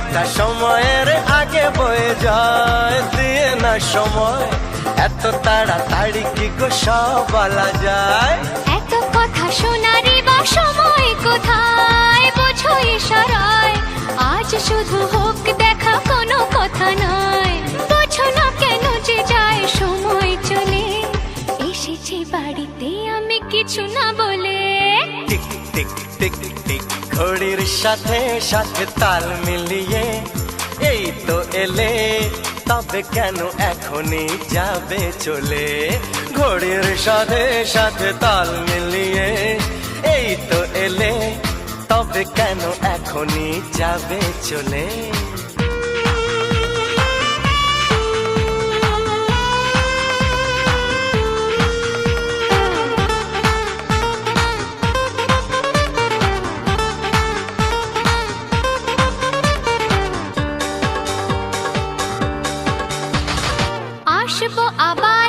সময়টা সময়ের আগে বয়ে যায়, দিয়ে না সময় এত তাড়াতাড়ি কি গো সব বলা যায়। এত কথা শোনারই বা সময় কোথায়, বোঝো ইশারায় আজ শুধু হোক দেখা, কোনো কথা নয়। বোঝো না কেন যে যায় সময় চলে, এসেছি বাড়িতে আমি কিছু না বলে। টিক টিক টিক টিক ঘড়ির সাথে সাথে তাল মিলিয়ে এই তো এলে, তবে কেন এখনই যাবে চলে। ঘড়ির সাথে সাথে তাল মিলিয়ে এই তো এলে, তবে কেন এখনই যাবে চলে। আসবো আবার